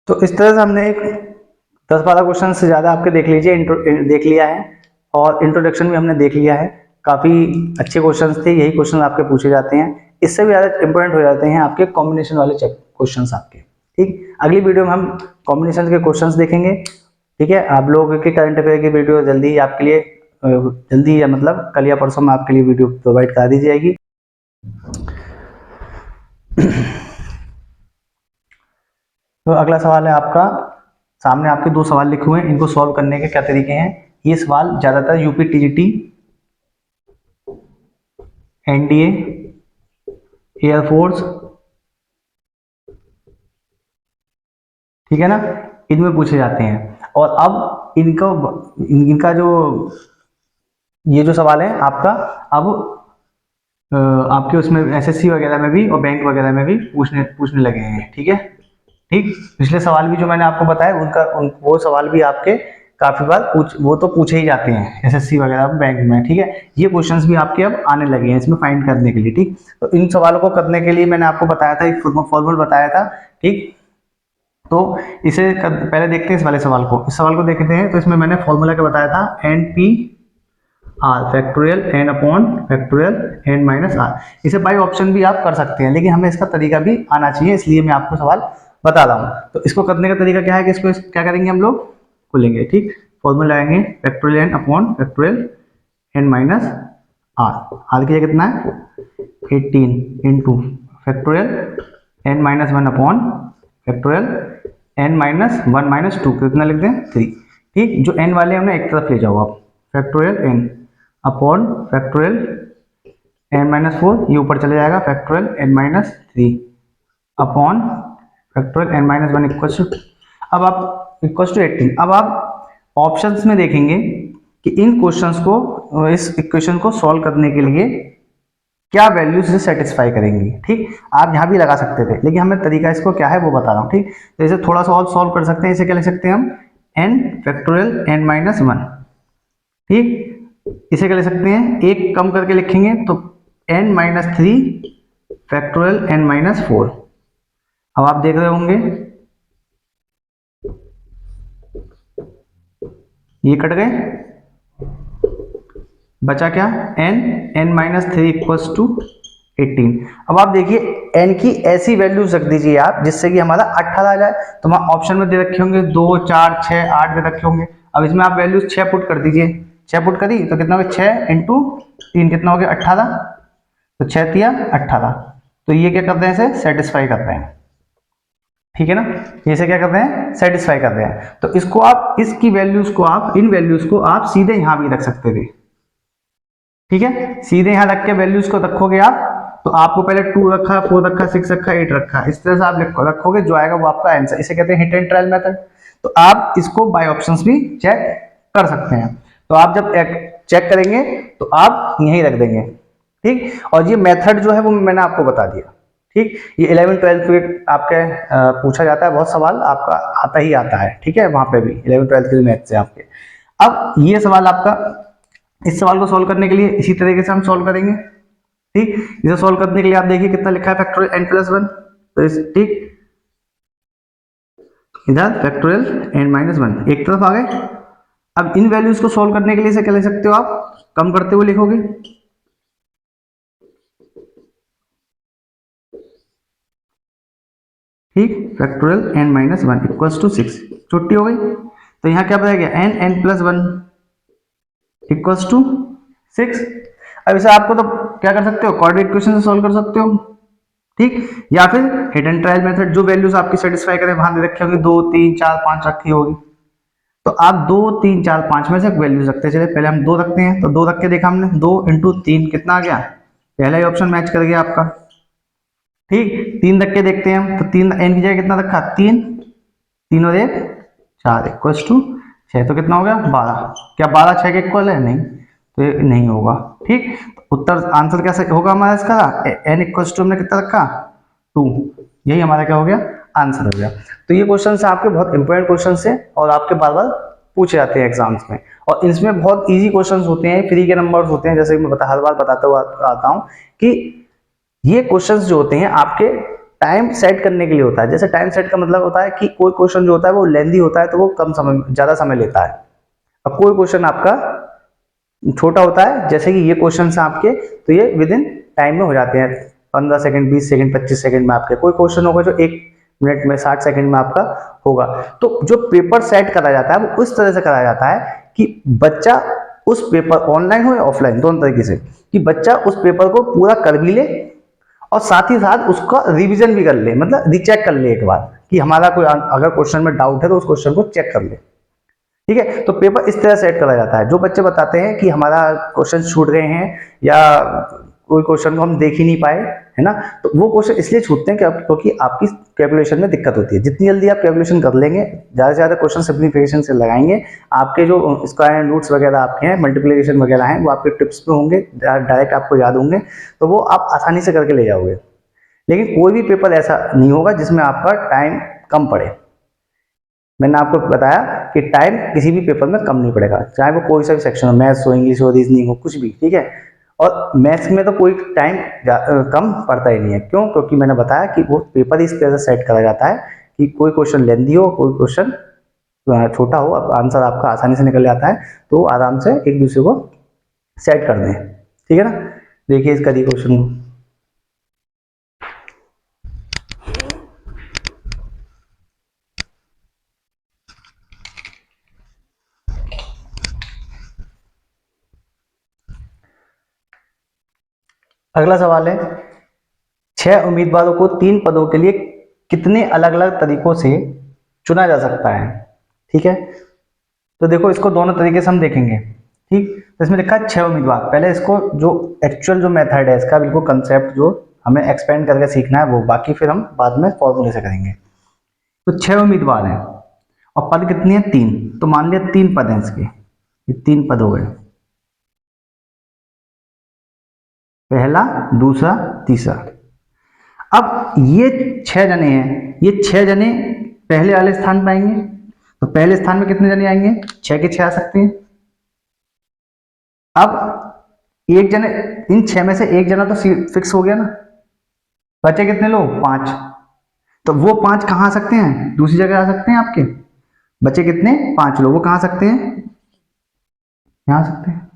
तो इस तरह से हमने एक 10-12 क्वेश्चन से ज़्यादा आपके देख लीजिए, देख लिया है, और इंट्रोडक्शन भी हमने देख लिया है। काफ़ी अच्छे क्वेश्चंस थे, यही क्वेश्चन आपके पूछे जाते हैं। इससे भी ज़्यादा इंपॉर्टेंट हो जाते हैं आपके कॉम्बिनेशन वाले क्वेश्चंस आपके, ठीक। अगली वीडियो में हम कॉम्बिनेशन के क्वेश्चंस देखेंगे, ठीक है। आप लोगों के करंट अफेयर की वीडियो जल्दी आपके लिए, जल्दी या मतलब कल या परसों में आपके लिए वीडियो प्रोवाइड करा दी जाएगी। तो अगला सवाल है आपका, सामने आपके दो सवाल लिखे हुए हैं, इनको सॉल्व करने के क्या तरीके हैं। ये सवाल ज्यादातर यूपी टीजीटी, एनडीए, एयरफोर्स, ठीक है ना, इनमें पूछे जाते हैं। और अब इनका जो ये जो सवाल है आपका, अब आपके उसमें एसएससी वगैरह में भी और बैंक वगैरह में भी पूछने लगे हैं, ठीक है। ठीक, पिछले सवाल भी जो मैंने आपको बताया वो सवाल भी आपके काफी बार वो तो पूछे ही जाते हैं एसएससी वगैरह बैंक में, ठीक है। ये क्वेश्चंस भी आपके अब आने लगे हैं इसमें फाइंड करने के लिए, ठीक। तो इन सवालों को करने के लिए मैंने आपको बताया था, एक फॉर्मूला बताया था, ठीक। तो पहले देखते हैं इस वाले सवाल को, इस सवाल को देखते हैं। तो इसमें मैंने फॉर्मूला क्या बताया था, n P r factorial n upon factorial n minus r. इसे बाई ऑप्शन भी आप कर सकते हैं, लेकिन हमें इसका तरीका भी आना चाहिए, इसलिए मैं आपको सवाल बता रहा हूँ। तो इसको करने का तरीका क्या है कि इसको क्या करेंगे, हम लोग खोलेंगे, ठीक। फॉर्मूला आएंगे factorial n upon factorial n minus r. R की जगह कितना है 18 into factorial n minus one upon factorial n minus one minus two, कितना लिख दें 3, ठीक। जो एन वाले हमने एक तरफ ले जाओ आप, factorial n upon factorial n minus 4, ये ऊपर चले जाएगा, factorial n minus 3 upon factorial n minus one equal to, अब आप इक्वल टू 18। अब आप ऑप्शंस में देखेंगे कि इन क्वेश्चंस को, इस इक्वेशन को सॉल्व करने के लिए क्या वैल्यूज से सेटिस्फाई करेंगी, ठीक। आप यहाँ भी लगा सकते थे, लेकिन हमें तरीका इसको क्या है वो बता रहा हूँ, ठीक। तो इसे थोड़ा सा और सॉल्व कर सकते हैं, इसे क्या लिख सकते हैं हम, n factorial n minus one, ठीक। इसे क्या लिख सकते हैं, एक कम करके लिखेंगे तो n minus three factorial n minus four. अब आप देख रहे होंगे ये कट गए, बचा क्या, n minus three equals to 18। अब आप देखिए एन की ऐसी वैल्यूज रख दीजिए आप जिससे कि हमारा 18 आ जाए। तो वहां ऑप्शन में दे रखे होंगे 2 4 6 8 दे रखे होंगे। अब इसमें आप वैल्यूज 6 पुट कर दीजिए, 6 पुट करी तो कितना हो गया, 6 इंटू 3 कितना हो गया 18, तो 6 तिया 18। तो ये क्या करते हैं, इसे सेटिस्फाई करते हैं, ठीक है ना। ये से क्या करते हैं, सेटिस्फाई कर रहे हैं। तो इसको आप, इसकी वैल्यूज को आप, इन वैल्यूज को आप सीधे यहां भी रख सकते थे, ठीक है। सीधे यहां रख के वैल्यूज को रखोगे आप, तो आपको पहले 2 रखा, 4 रखा, 6 रखा, 8 रखा, इस तरह से आप रखोगे, जो आएगा वो आपका आंसर। इसे कहते हैं हिट एंड ट्रायल मेथड। तो आप इसको बाय ऑप्शंस भी चेक कर सकते हैं। तो आप जब चेक करेंगे तो आप यहीं रख देंगे, ठीक। और ये मेथड जो है वो मैंने आपको बता दिया, ठीक। ये 11 12 के आपके पूछा जाता है, बहुत सवाल आपका आता ही आता है, ठीक है। वहां पे भी 11 12 के मैथ से आपके। अब ये सवाल आपका, इस सवाल को सॉल्व करने के लिए इसी तरीके से हम सॉल्व करेंगे, ठीक। इसे सॉल्व करने के लिए आप देखिए कितना लिखा है, फैक्टोरियल एन प्लस वन, तो ठीक, इधर फैक्टोरियल एन माइनस वन एक तरफ आ गए। अब इन वैल्यूज को सॉल्व करने के लिए इसे क्या लिख सकते हो आप, कम करते हुए लिखोगे, ठीक। Factorial n minus one equals to 6, छुट्टी हो गई। तो यहाँ क्या बताया गया, n n plus one equals to 6। अब इसे आपको तो क्या कर सकते हो, कोऑर्डिनेट इक्वेशन से सॉल्व कर सकते हो, ठीक। या फिर हिट एंड ट्रायल मेथड, जो वैल्यूज आपकी सेटिस्फाई करें, वहां दे रखे होंगे 2 3 4 5 रखी होगी, तो आप 2 3 4 5 में से वैल्यूज रखते चले। पहले हम 2 रखते हैं, तो 2 रख के देखा हमने, 2 इंटू 3 कितना आ गया, पहला ही ऑप्शन मैच कर गया आपका, ठीक। 3 रख के देखते हैं हम, तो 3 एन की जगह कितना रखा, 3 3 और 1 4 इक्वल्स टू 6, तो कितना हो गया 12। क्या 12 6 के इक्वल है, नहीं, तो ये नहीं होगा, ठीक। तो उत्तर आंसर कैसे होगा हमारा इसका, एन इक्वल्स टू हमने कितना रखा 2, यही हमारा क्या हो गया, आंसर हो गया। तो ये क्वेश्चन से आपके बहुत इंपॉर्टेंट क्वेश्चन है और आपके बार बार पूछे जाते हैं एग्जाम्स में। और इसमें बहुत इजी क्वेश्चंस होते हैं, फ्री के नंबर्स होते हैं, जैसे कि मैं हर बार बताता हुआ आता हूँ कि ये क्वेश्चंस जो होते हैं आपके टाइम सेट करने के लिए होता है। जैसे टाइम सेट का मतलब होता है कि कोई क्वेश्चन जो होता है वो लेंदी होता है, तो वो कम समय, ज्यादा समय लेता है। अब कोई क्वेश्चन आपका छोटा होता है, जैसे कि ये क्वेश्चन आपके, तो ये विद इन टाइम में हो जाते हैं, 15 सेकंड 20 सेकंड 25 सेकंड में आपके। कोई क्वेश्चन होगा जो 1 मिनट में 60 सेकंड में आपका होगा। तो जो पेपर सेट करा जाता है वो उस तरह से कराया जाता है कि बच्चा उस पेपर, ऑनलाइन हो या ऑफलाइन, दोनों तरीके से, कि बच्चा उस पेपर को पूरा कर भी ले और साथ ही साथ उसका रिवीजन भी कर ले, मतलब रीचेक कर ले एक बार कि हमारा कोई अगर क्वेश्चन में डाउट है तो उस क्वेश्चन को चेक कर ले। ठीक है, तो पेपर इस तरह सेट करा जाता है। जो बच्चे बताते हैं कि हमारा क्वेश्चन छूट गए हैं या कोई क्वेश्चन को हम देख ही नहीं पाए, है ना, तो वो क्वेश्चन इसलिए छूटते हैं क्योंकि आपकी कैलकुलेशन में दिक्कत होती है। जितनी जल्दी आप कैलकुलेशन कर लेंगे, ज़्यादा से ज़्यादा क्वेश्चन सिंप्लीफिकेशन से लगाएंगे, आपके जो स्क्वायर एंड रूट्स वगैरह आपके हैं, मल्टीप्लिकेशन वगैरह हैं, वो आपके टिप्स में होंगे, डायरेक्ट आपको याद होंगे, तो वो आप आसानी से करके ले जाओगे। लेकिन कोई भी पेपर ऐसा नहीं होगा जिसमें आपका टाइम कम पड़े। मैंने आपको बताया कि टाइम किसी भी पेपर में कम नहीं पड़ेगा, चाहे वो कोई सा भी सेक्शन हो, मैथ्स हो, इंग्लिश हो, रीजनिंग हो, कुछ भी। ठीक है, और मैथ्स में तो कोई टाइम कम पड़ता ही नहीं है। क्यों? क्योंकि मैंने बताया कि वो पेपर इस तरह से सेट करा जाता है कि कोई क्वेश्चन लेंदी हो, कोई क्वेश्चन छोटा हो, अब आंसर आपका आसानी से निकल जाता है, तो आराम से एक दूसरे को सेट कर दें। ठीक है ना, देखिए इसका क्वेश्चन को। अगला सवाल है, 6 उम्मीदवारों को 3 पदों के लिए कितने अलग अलग तरीकों से चुना जा सकता है। ठीक है, तो देखो इसको दोनों तरीके से हम देखेंगे। ठीक, तो इसमें लिखा है 6 उम्मीदवार। पहले इसको जो एक्चुअल जो मेथड है इसका, बिल्कुल कंसेप्ट जो हमें एक्सपेंड करके सीखना है वो, बाकी फिर हम बाद में फॉर्मूले से करेंगे। तो 6 उम्मीदवार हैं और पद कितनी है? 3। तो मान लिया 3 पद हैं इसके, ये 3 पद हो गए, पहला, दूसरा, तीसरा। अब ये 6 जने हैं, ये 6 जने पहले वाले स्थान पर आएंगे, तो पहले स्थान में कितने जने आएंगे? 6 के 6 आ सकते हैं। अब एक जने, इन 6 में से एक जना तो फिक्स हो गया ना, बचे कितने लोग? 5। तो वो 5 कहाँ आ सकते हैं? दूसरी जगह आ सकते हैं आपके। बचे कितने? 5 लोग, वो कहाँ आ सकते हैं? यहाँ आ सकते हैं।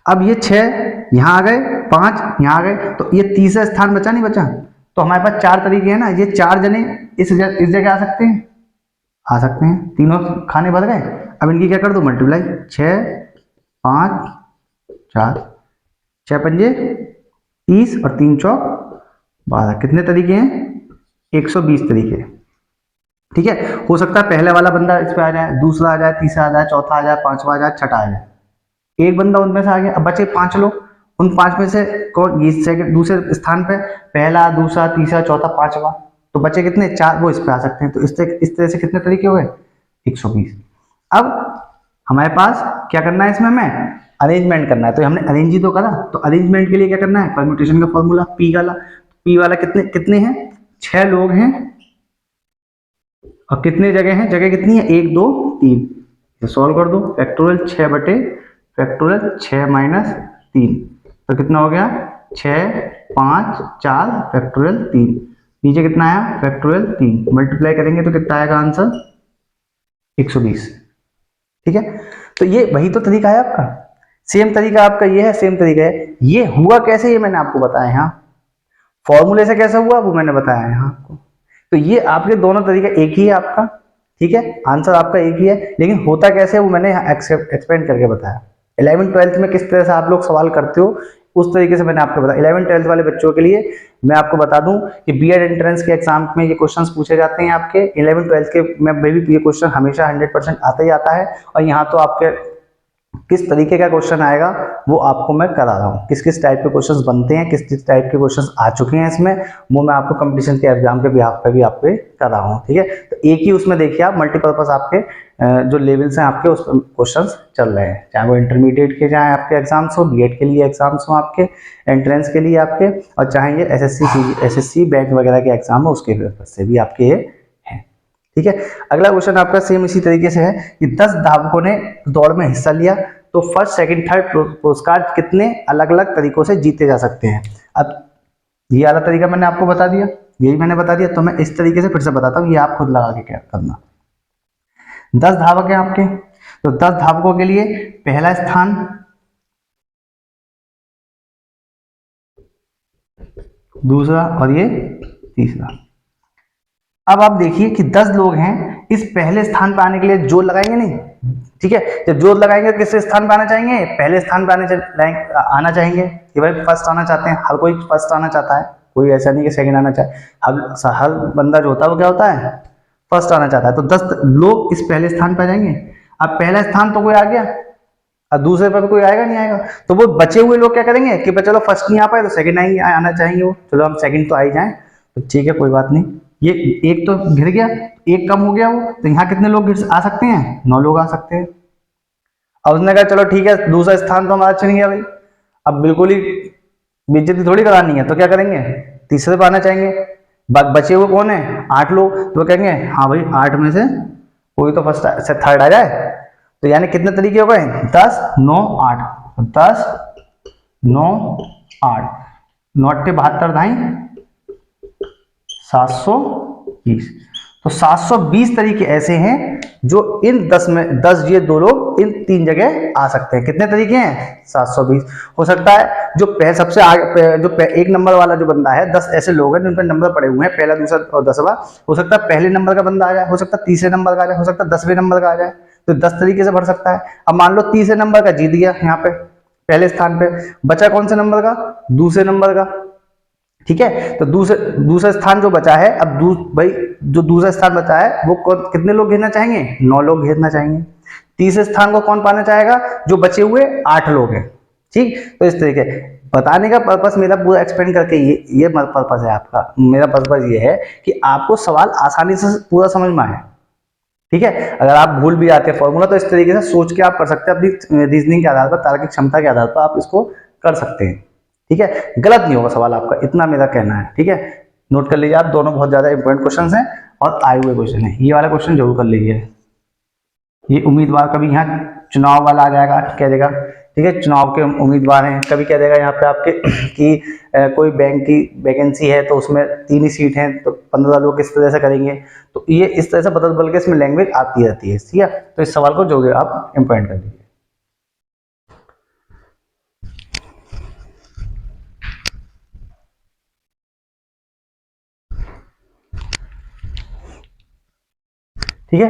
अब ये 6 यहाँ आ गए, 5 यहाँ आ गए, तो ये तीसरा स्थान बचा नहीं बचा? तो हमारे पास 4 तरीके हैं ना, ये 4 जने इस जगह आ सकते हैं, आ सकते हैं, तीनों खाने भर गए। अब इनकी क्या कर दो? मल्टीप्लाई, 6, 5, 4, 6 पंजे 30 और 3 चौक 12। कितने तरीके हैं? 120 तरीके। ठीक है, हो सकता है पहले वाला बंदा इस पे आ जाए, दूसरा आ जाए, तीसरा आ जाए, चौथा आ जाए, पांचवा आ जाए, छठा आ जाए। एक बंदा उनमें से आ गया, अब बचे 5 लोग। उन 5 में से कौन ये सेकंड दूसरे स्थान पे, पहला, दूसरा, तीसरा, चौथा, पांचवा, तो बचे कितने? 4, वो इस पे आ सकते हैं। तो इस तरह से कितने तरीके हुए? 120। अब हमारे पास क्या करना है इसमें? हमें अरेंजमेंट करना है, तो हमने अरेंज ही तो करा, तो अरेंजमेंट के लिए क्या करना है? परम्यूटेशन का फॉर्मूला पी वाला। पी वाला कितने कितने हैं? 6 लोग हैं और कितने जगह हैं? जगह कितनी है? 1, 2, 3। तो सॉल्व कर दो, फैक्टोरियल 6 बटे फैक्टोरियल 6 माइनस 3, तो कितना हो गया? 6, 5, 4 फैक्टोरियल 3। नीचे कितना आया? फैक्टोरियल 3। मल्टीप्लाई करेंगे तो कितना आएगा आंसर? 120। ठीक है, तो ये वही तो तरीका है आपका, सेम तरीका आपका ये है, सेम तरीका है। ये हुआ कैसे, ये मैंने आपको बताया यहाँ, फॉर्मूले से कैसे हुआ वो मैंने बताया यहाँ आपको। तो ये आपके दोनों तरीका एक ही है आपका। ठीक है, आंसर आपका एक ही है, लेकिन होता कैसे वो मैंने यहाँ एक्सपेंड करके बताया। 11th 12th में किस तरह से आप लोग सवाल करते हो उस तरीके से मैंने आपको बताया। 11th 12th वाले बच्चों के लिए मैं आपको बता दूं कि बीएड एंट्रेंस के एग्जाम में ये क्वेश्चंस पूछे जाते हैं आपके 11th 12th के में भी ये क्वेश्चन हमेशा 100% आता ही आता है। और यहाँ तो आपके किस तरीके का क्वेश्चन आएगा वो आपको मैं करा रहा हूँ, किस किस टाइप के क्वेश्चंस बनते हैं, किस किस टाइप के क्वेश्चंस आ चुके हैं इसमें, वो मैं आपको कंपटीशन के एग्जाम के बिहाफ पे भी आपको कर रहा हूँ। ठीक है, तो एक ही उसमें देखिए आप मल्टीपर्पज आपके जो लेवल्स हैं आपके उस क्वेश्चंस चल रहे हैं, चाहे वो इंटरमीडिएट के चाहे आपके एग्जाम्स हो, बीएड के लिए एग्जाम्स हो, आपके एंट्रेंस के लिए आपके, और चाहे ये एसएससी बैंक वगैरह के एग्जाम हो उसके पर्पज से भी आपके हैं। ठीक है, अगला क्वेश्चन आपका सेम इसी तरीके से है कि 10 धावकों ने दौड़ में हिस्सा लिया, तो फर्स्ट सेकंड थर्ड पुरस्कार कितने अलग अलग तरीकों से जीते जा सकते हैं। अब ये वाला तरीका मैंने आपको बता दिया, यही मैंने बता दिया, तो मैं इस तरीके से फिर से बताता हूँ, ये आप खुद लगा के क्या करना। 10 धावक हैं आपके, तो 10 धावकों के लिए पहला स्थान, दूसरा और ये तीसरा। अब आप देखिए कि 10 लोग हैं, इस पहले स्थान पर आने के लिए जोर लगाएंगे नहीं। ठीक है, जब जोर लगाएंगे किस स्थान पर आना चाहेंगे? पहले स्थान पर आना चाहेंगे कि भाई फर्स्ट आना चाहते हैं, हर कोई फर्स्ट आना चाहता है, कोई ऐसा नहीं कि सेकंड आना चाहे, हर बंदा जो होता है वो क्या होता है, फर्स्ट आना चाहता है। तो 10 लोग इस पहले स्थान पर जाएंगे। अब पहला स्थान तो कोई आ गया, अब दूसरे पर कोई आएगा नहीं आएगा, तो वो बचे हुए लोग क्या करेंगे कि चलो फर्स्ट नहीं आ पाए तो सेकंड आएंगे, आना चाहेंगे वो, चलो हम सेकंड तो आ ही जाए, तो ठीक है कोई बात नहीं। ये एक तो घिर गया, एक कम हो गया वो, तो यहाँ कितने लोग आ सकते हैं, 9 लोग आ सकते हैं। अब उसने कहा चलो ठीक है दूसरा स्थान तो हमारा छिन गया भाई, अब बिल्कुल ही बेइज्जती थोड़ी करानी है, तो क्या करेंगे, तीसरे पर आना चाहेंगे। बचे हुए कौन है, 8 लोग, तो कहेंगे हाँ भाई 8 में से कोई तो फर्स्ट से थर्ड आ जाए। तो यानी कितने तरीके हो गए, 10 9 8, 10 9 8, 9 8 72 ढाई 720। तो 720 तरीके ऐसे हैं जो इन 10 में 10 ये 2 लोग इन 3 जगह आ सकते हैं। कितने तरीके हैं, 720। हो सकता है जो सबसे आगे जो एक नंबर वाला जो बंदा है, 10 ऐसे लोग हैं जिन पर नंबर पड़े हुए हैं, पहला दूसरा और 10वां, हो सकता है पहले नंबर का बंदा आ जाए, हो सकता है तीसरे नंबर का आ जाए, हो सकता है 10वें नंबर का आ जाए, तो 10 तरीके से भर सकता है। अब मान लो तीसरे नंबर का जीत गया यहाँ पे पहले स्थान पे, बचा कौन से नंबर का, दूसरे नंबर का, ठीक है। तो दूसरा स्थान जो बचा है, अब भाई जो दूसरा स्थान बचा है वो कितने लोग घेरना चाहेंगे, 9 लोग घेरना चाहेंगे। तीसरे स्थान को कौन पाना चाहेगा, जो बचे हुए 8 लोग हैं, ठीक। तो इस तरीके बताने का पर्पस मेरा पूरा एक्सप्लेन करके ये पर्पस है आपका, मेरा पर्पस ये है कि आपको सवाल आसानी से पूरा समझ में आए, ठीक है। अगर आप भूल भी जाते हैं फॉर्मूला तो इस तरीके से सोच के आप कर सकते हैं, अपनी रीजनिंग के आधार पर, तार्किक क्षमता के आधार पर आप इसको कर सकते हैं, ठीक है। गलत नहीं होगा सवाल आपका, इतना मेरा कहना है, ठीक है। नोट कर लीजिए आप, दोनों बहुत ज्यादा इंपॉर्टेंट क्वेश्चन हैं और आए हुए क्वेश्चन है। ये वाला क्वेश्चन जरूर कर लीजिए। ये उम्मीदवार कभी यहाँ चुनाव वाला आ जाएगा, कह देगा, ठीक है, चुनाव के उम्मीदवार हैं, कभी कह देगा यहाँ पे आपके कि कोई बैंक की वैकेंसी है तो उसमें 3 ही सीट हैं तो 15 लोग किस तरह से करेंगे। तो ये इस तरह से बदल बदल के इसमें लैंग्वेज आती रहती है, ठीक है। तो इस सवाल को जो आप इम्प्लीमेंट कर लीजिए। ठीक है,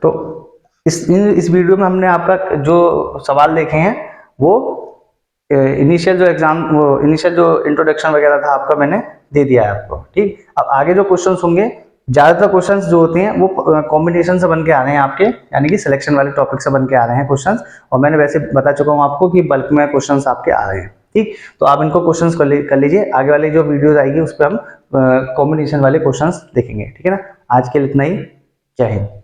तो इस वीडियो में हमने आपका जो सवाल देखे हैं वो इनिशियल जो एग्जाम, वो इनिशियल जो इंट्रोडक्शन वगैरह था आपका मैंने दे दिया है आपको, ठीक। अब आगे जो क्वेश्चंस होंगे, ज्यादातर क्वेश्चंस जो होते हैं वो कॉम्बिनेशन से बन के आ रहे हैं आपके, यानी कि सिलेक्शन वाले टॉपिक से बन के आ रहे हैं क्वेश्चंस, और मैंने वैसे बता चुका हूं आपको कि बल्क में क्वेश्चंस आपके आ रहे हैं, ठीक। तो आप इनको क्वेश्चंस कर लीजिए, आगे वाली जो वीडियोज आएगी उस पर हम कॉम्बिनेशन वाले क्वेश्चंस देखेंगे, ठीक है ना। आज के लिए इतना ही, जय हिंद।